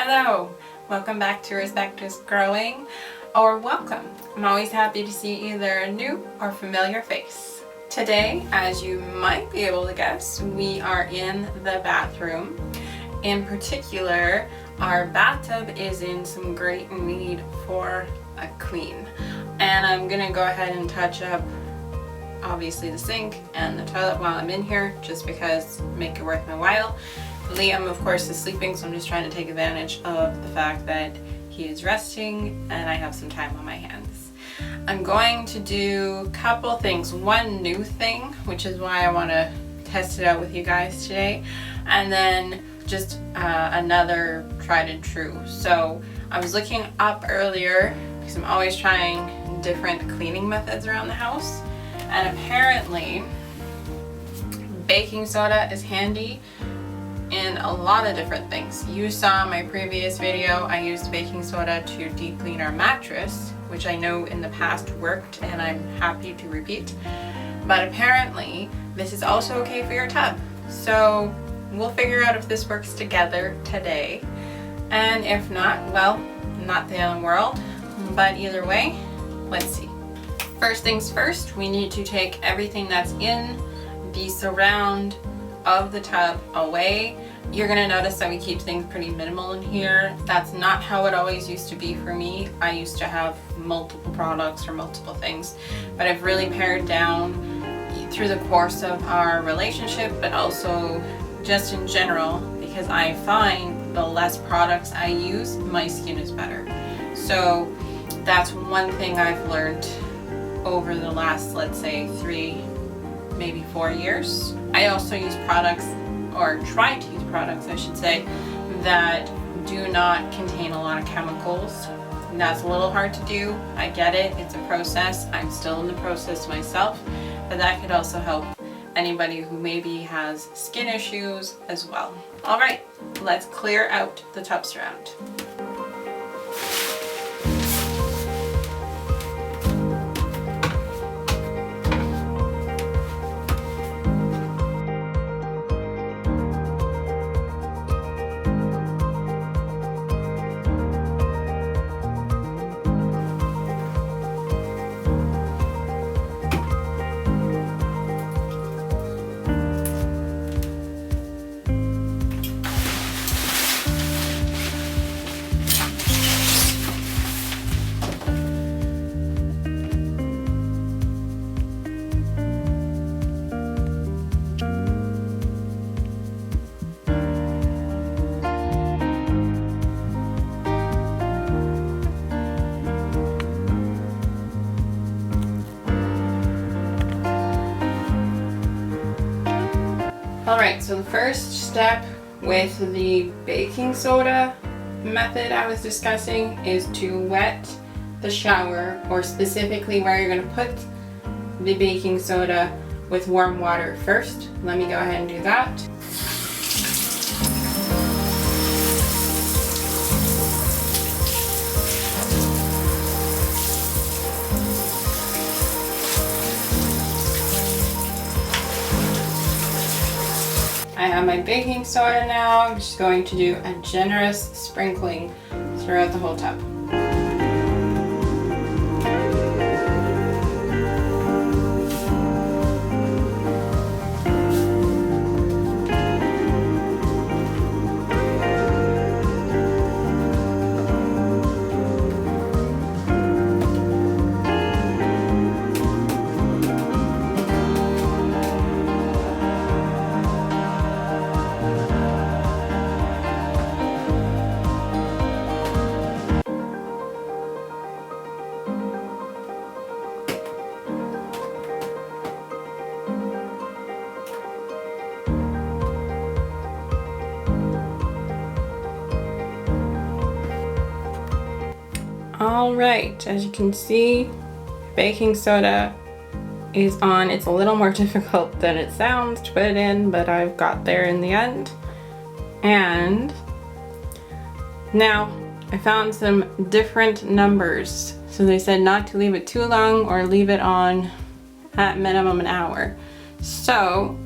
Hello, welcome back to Respect is Growing, or welcome. I'm always happy to see either a new or familiar face. Today, as you might be able to guess, we are in the bathroom. In particular, our bathtub is in some great need for a clean. And I'm gonna go ahead and touch up obviously the sink and the toilet while I'm in here, just because make it worth my while. Liam, of course, is sleeping, so I'm just trying to take advantage of the fact that he is resting and I have some time on my hands. I'm going to do a couple things. One new thing, which is why I want to test it out with you guys today, and then just another tried and true. So I was looking up earlier because I'm always trying different cleaning methods around the house, and apparently baking soda is handy in a lot of different things. You saw my previous video, I used baking soda to deep clean our mattress, which I know in the past worked and I'm happy to repeat. But apparently this is also okay for your tub. So we'll figure out if this works together today. And if not, well, not the end of the world. But either way, let's see. First things first, we need to take everything that's in the surround of the tub away. You're gonna notice that we keep things pretty minimal in here. That's not how it always used to be for me. I used to have multiple products or multiple things, but I've really pared down through the course of our relationship, but also just in general, because I find the less products I use, my skin is better. So that's one thing I've learned over the last, let's say, 3, maybe 4 years. I also use products, or try to use products I should say, that do not contain a lot of chemicals. And that's a little hard to do. I get it, it's a process. I'm still in the process myself, but that could also help anybody who maybe has skin issues as well. All right, let's clear out the tub surround. Alright, so the first step with the baking soda method I was discussing is to wet the shower, or specifically where you're going to put the baking soda, with warm water first. Let me go ahead and do that. I have my baking soda now. I'm just going to do a generous sprinkling throughout the whole tub. Alright, as you can see, baking soda is on. It's a little more difficult than it sounds to put it in, but I've got there in the end. And now I found some different numbers. So they said not to leave it too long or leave it on at minimum an hour. So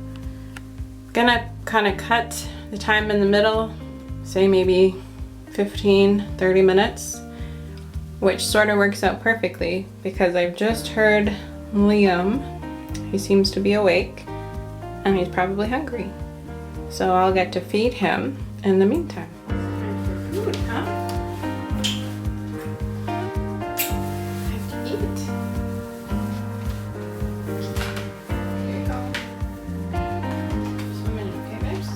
gonna kind of cut the time in the middle, say maybe 15-30 minutes, which sort of works out perfectly because I've just heard Liam. He seems to be awake and he's probably hungry. So I'll get to feed him in the meantime. Time for food, huh? Time to eat. Here you go. Just 1 minute, okay, babes?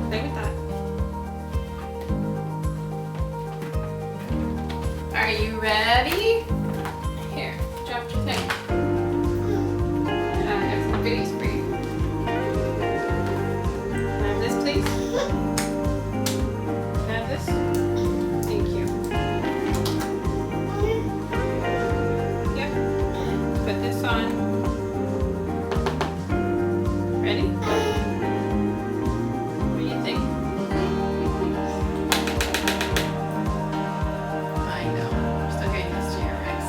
Play with that. Are you ready? Here, drop your thing. I have some goodies for you. Can I have this, please? Can I have this? Thank you. Yep. Put this on. Ready? What do you think? I know. I'm still getting used to your eyes.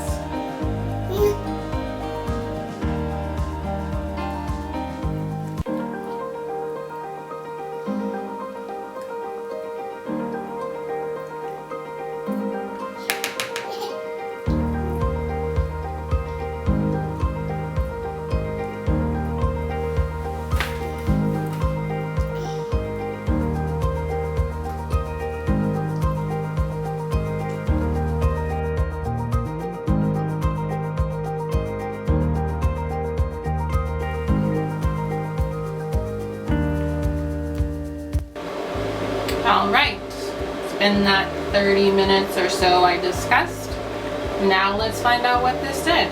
All right, it's been that 30 minutes or so I discussed. Now let's find out what this did.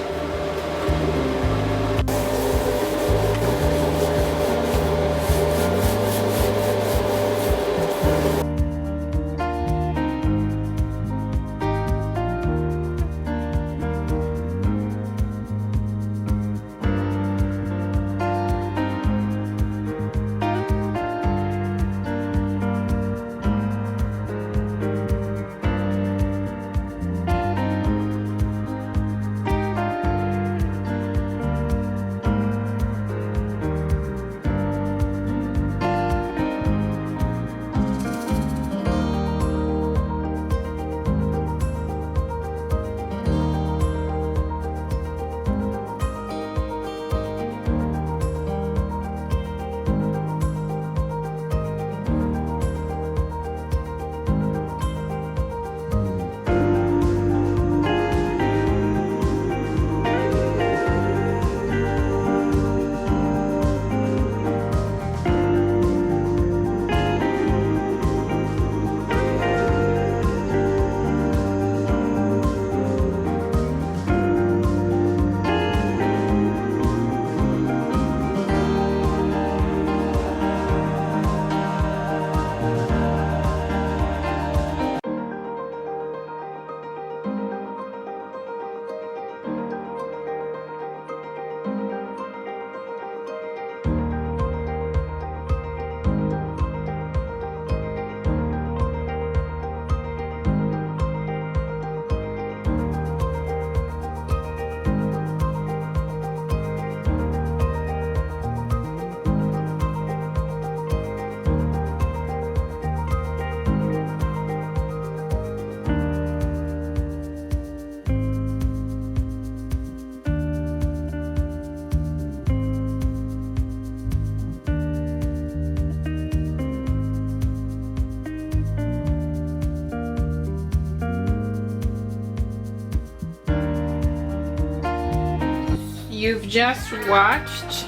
You've just watched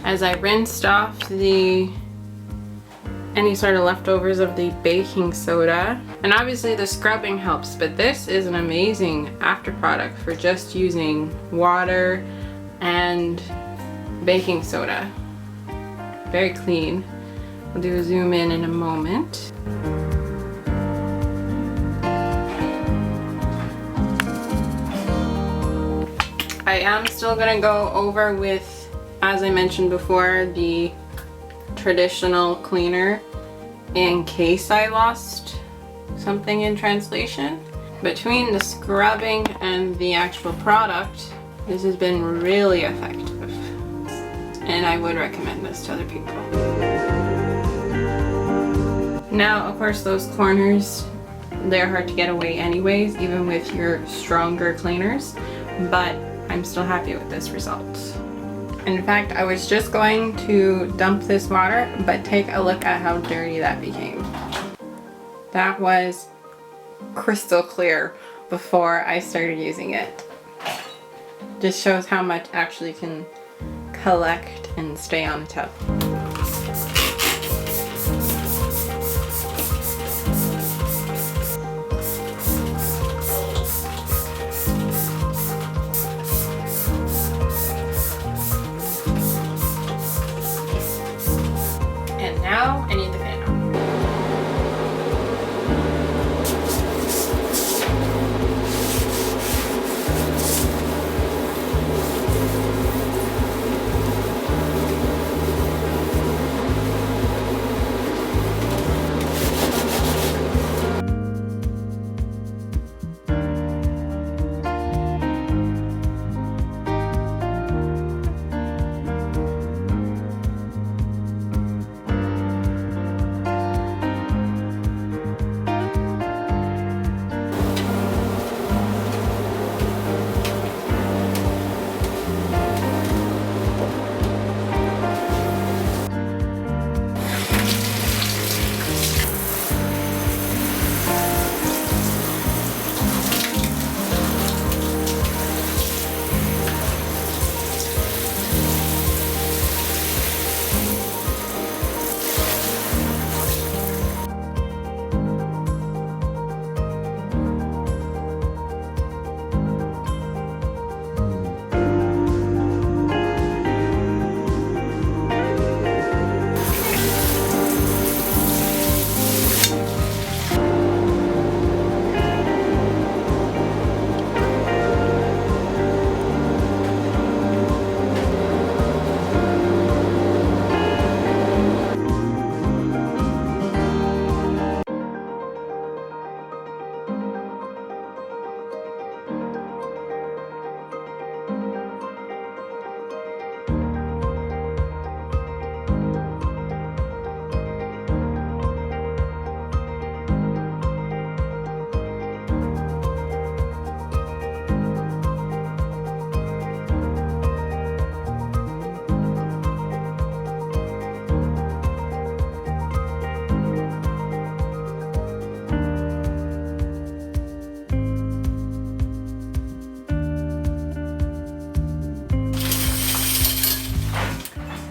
as I rinsed off any sort of leftovers of the baking soda. And obviously the scrubbing helps, but this is an amazing after product for just using water and baking soda. Very clean. I'll do a zoom in a moment. I am still gonna go over with, as I mentioned before, the traditional cleaner in case I lost something in translation. Between the scrubbing and the actual product, this has been really effective, and I would recommend this to other people. Now, of course, those corners, they're hard to get away anyways, even with your stronger cleaners, but I'm still happy with this result. In fact, I was just going to dump this water, but take a look at how dirty that became. That was crystal clear before I started using it. Just shows how much actually can collect and stay on the tub. And now I need the fan on.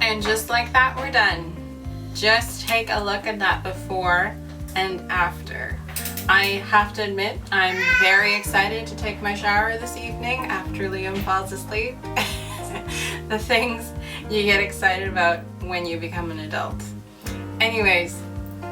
And just like that, we're done. Just take a look at that before and after. I have to admit, I'm very excited to take my shower this evening after Liam falls asleep. The things you get excited about when you become an adult. Anyways,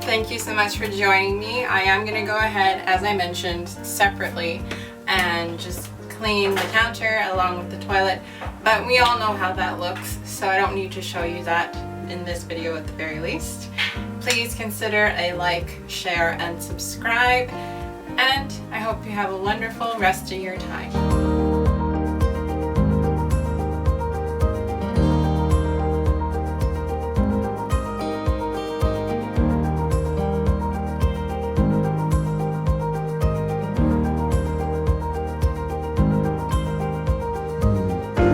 thank you so much for joining me. I am going to go ahead, as I mentioned, separately and just clean the counter along with the toilet, but we all know how that looks, so I don't need to show you that in this video at the very least. Please consider a like, share, and subscribe, and I hope you have a wonderful rest of your time.